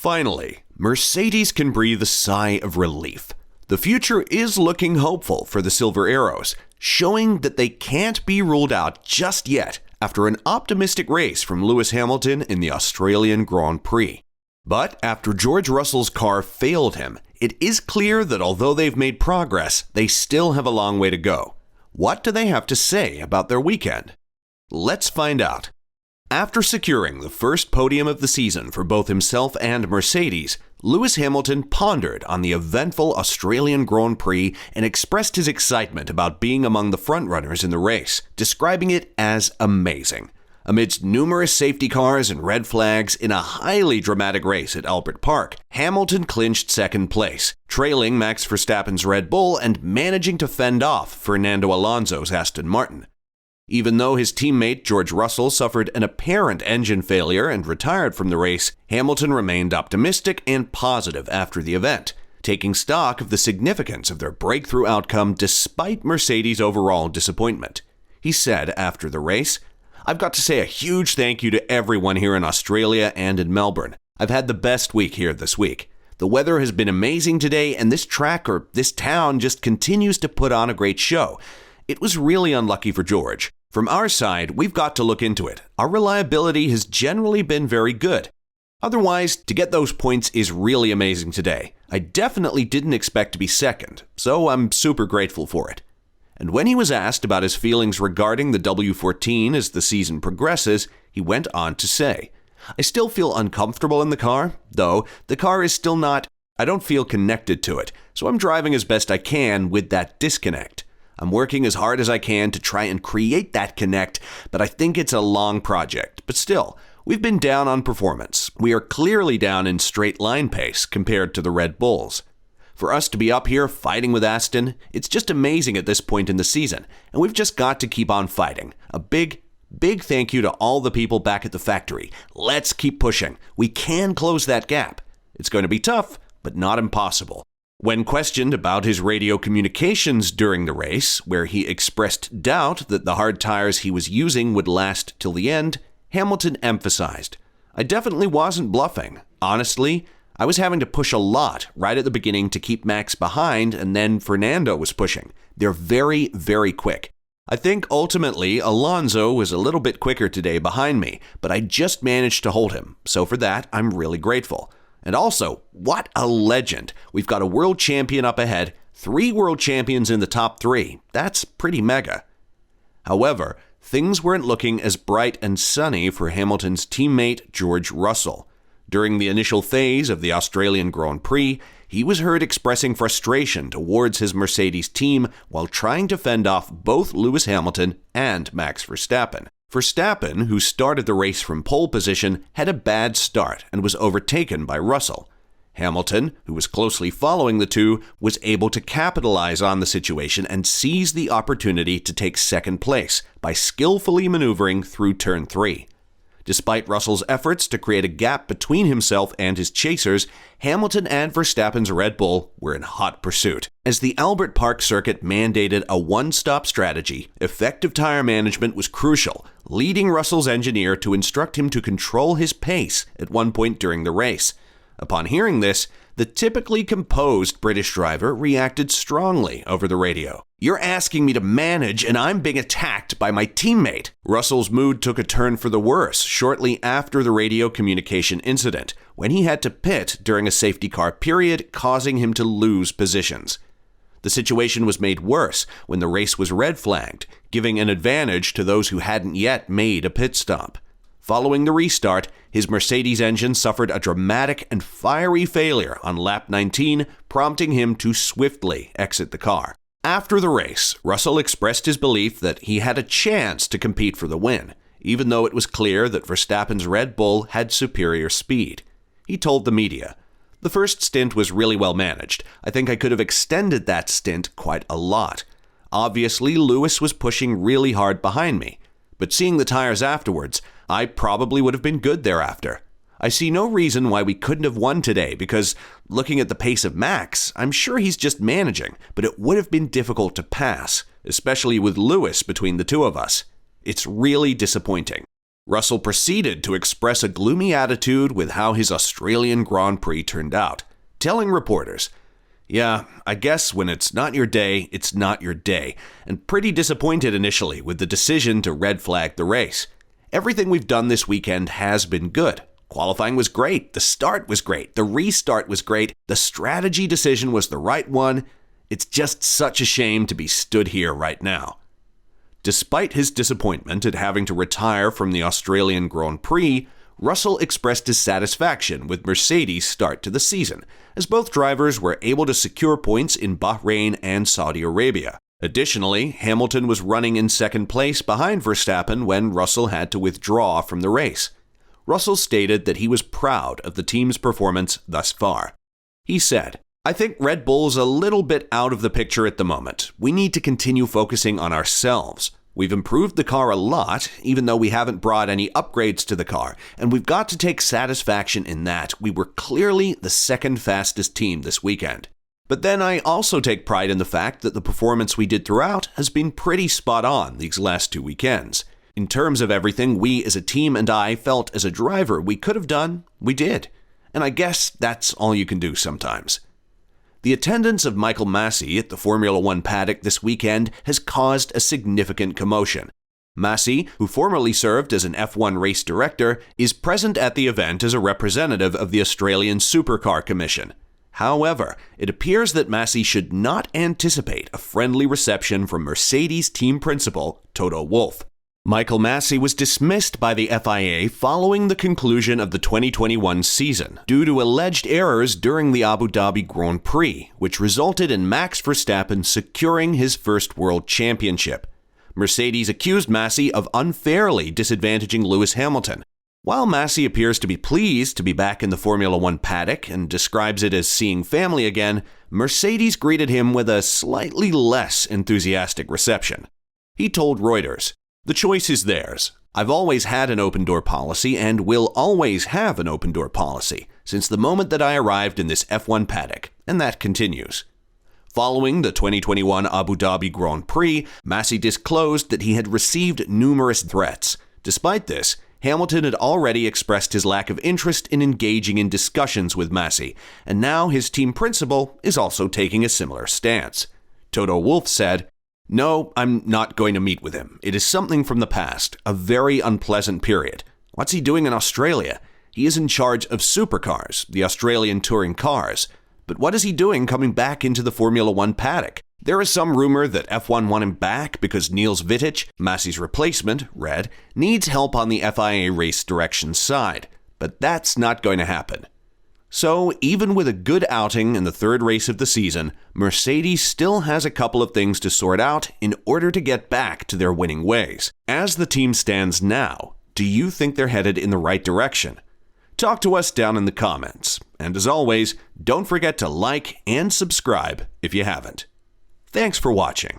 Finally, Mercedes can breathe a sigh of relief. The future is looking hopeful for the Silver Arrows, showing that they can't be ruled out just yet after an optimistic race from Lewis Hamilton in the Australian Grand Prix. But after George Russell's car failed him, it is clear that although they've made progress, they still have a long way to go. What do they have to say about their weekend? Let's find out. After securing the first podium of the season for both himself and Mercedes, Lewis Hamilton pondered on the eventful Australian Grand Prix and expressed his excitement about being among the frontrunners in the race, describing it as amazing. Amidst numerous safety cars and red flags in a highly dramatic race at Albert Park, Hamilton clinched second place, trailing Max Verstappen's Red Bull and managing to fend off Fernando Alonso's Aston Martin. Even though his teammate George Russell suffered an apparent engine failure and retired from the race, Hamilton remained optimistic and positive after the event, taking stock of the significance of their breakthrough outcome despite Mercedes' overall disappointment. He said after the race, "I've got to say a huge thank you to everyone here in Australia and in Melbourne. I've had the best week here this week. The weather has been amazing today, and this track or this town just continues to put on a great show. It was really unlucky for George. From our side, we've got to look into it. Our reliability has generally been very good. Otherwise, to get those points is really amazing today. I definitely didn't expect to be second, so I'm super grateful for it." And when he was asked about his feelings regarding the W14 as the season progresses, he went on to say, "I still feel uncomfortable in the car, though the car is still not, I don't feel connected to it, so I'm driving as best I can with that disconnect. I'm working as hard as I can to try and create that connect, but I think it's a long project. But still, we've been down on performance. We are clearly down in straight line pace compared to the Red Bulls. For us to be up here fighting with Aston, it's just amazing at this point in the season, and we've just got to keep on fighting. A big thank you to all the people back at the factory. Let's keep pushing. We can close that gap. It's going to be tough, but not impossible." When questioned about his radio communications during the race, where he expressed doubt that the hard tires he was using would last till the end, Hamilton emphasized, "I definitely wasn't bluffing. Honestly, I was having to push a lot right at the beginning to keep Max behind, and then Fernando was pushing. They're very, very quick. I think ultimately Alonso was a little bit quicker today behind me, but I just managed to hold him, so for that I'm really grateful. And also, what a legend. We've got a world champion up ahead, 3 world champions in the top 3. That's pretty mega." However, things weren't looking as bright and sunny for Hamilton's teammate George Russell. During the initial phase of the Australian Grand Prix, he was heard expressing frustration towards his Mercedes team while trying to fend off both Lewis Hamilton and Max Verstappen. Verstappen, who started the race from pole position, had a bad start and was overtaken by Russell. Hamilton, who was closely following the two, was able to capitalize on the situation and seize the opportunity to take second place by skillfully maneuvering through turn 3. Despite Russell's efforts to create a gap between himself and his chasers, Hamilton and Verstappen's Red Bull were in hot pursuit. As the Albert Park circuit mandated a one-stop strategy, effective tire management was crucial, leading Russell's engineer to instruct him to control his pace at one point during the race. Upon hearing this, the typically composed British driver reacted strongly over the radio. "You're asking me to manage and I'm being attacked by my teammate." Russell's mood took a turn for the worse shortly after the radio communication incident, when he had to pit during a safety car period, causing him to lose positions. The situation was made worse when the race was red flagged, giving an advantage to those who hadn't yet made a pit stop. Following the restart, his Mercedes engine suffered a dramatic and fiery failure on lap 19, prompting him to swiftly exit the car. After the race, Russell expressed his belief that he had a chance to compete for the win, even though it was clear that Verstappen's Red Bull had superior speed. He told the media, "The first stint was really well managed. I think I could have extended that stint quite a lot. Obviously, Lewis was pushing really hard behind me, but seeing the tires afterwards, I probably would have been good thereafter. I see no reason why we couldn't have won today because, looking at the pace of Max, I'm sure he's just managing, but it would have been difficult to pass, especially with Lewis between the two of us. It's really disappointing." Russell proceeded to express a gloomy attitude with how his Australian Grand Prix turned out, telling reporters, "Yeah, I guess when it's not your day, it's not your day," and pretty disappointed initially with the decision to red flag the race. "Everything we've done this weekend has been good. Qualifying was great, the start was great, the restart was great, the strategy decision was the right one. It's just such a shame to be stood here right now." Despite his disappointment at having to retire from the Australian Grand Prix, Russell expressed his satisfaction with Mercedes' start to the season, as both drivers were able to secure points in Bahrain and Saudi Arabia. Additionally, Hamilton was running in second place behind Verstappen when Russell had to withdraw from the race. Russell stated that he was proud of the team's performance thus far. He said, "I think Red Bull's a little bit out of the picture at the moment. We need to continue focusing on ourselves. We've improved the car a lot, even though we haven't brought any upgrades to the car, and we've got to take satisfaction in that. We were clearly the second fastest team this weekend. But then I also take pride in the fact that the performance we did throughout has been pretty spot on these last 2 weekends. In terms of everything we as a team and I felt as a driver we could have done, we did. And I guess that's all you can do sometimes." The attendance of Michael Massey at the Formula One paddock this weekend has caused a significant commotion. Massey, who formerly served as an F1 race director, is present at the event as a representative of the Australian Supercar Commission. However, it appears that Massey should not anticipate a friendly reception from Mercedes team principal Toto Wolff. Michael Massey was dismissed by the FIA following the conclusion of the 2021 season due to alleged errors during the Abu Dhabi Grand Prix, which resulted in Max Verstappen securing his first world championship. Mercedes accused Massey of unfairly disadvantaging Lewis Hamilton. While Massey appears to be pleased to be back in the Formula One paddock and describes it as seeing family again, Mercedes greeted him with a slightly less enthusiastic reception. He told Reuters, "The choice is theirs. I've always had an open-door policy and will always have an open-door policy since the moment that I arrived in this F1 paddock, and that continues." Following the 2021 Abu Dhabi Grand Prix, Massey disclosed that he had received numerous threats. Despite this, Hamilton had already expressed his lack of interest in engaging in discussions with Massey, and now his team principal is also taking a similar stance. Toto Wolff said, "No, I'm not going to meet with him. It is something from the past, a very unpleasant period. What's he doing in Australia? He is in charge of supercars, the Australian touring cars. But what is he doing coming back into the Formula One paddock? There is some rumor that F1 want him back because Niels Wittich, Massey's replacement, Red, needs help on the FIA race direction side. But that's not going to happen." So, even with a good outing in the third race of the season, Mercedes still has a couple of things to sort out in order to get back to their winning ways. As the team stands now, do you think they're headed in the right direction? Talk to us down in the comments. And as always, don't forget to like and subscribe if you haven't. Thanks for watching.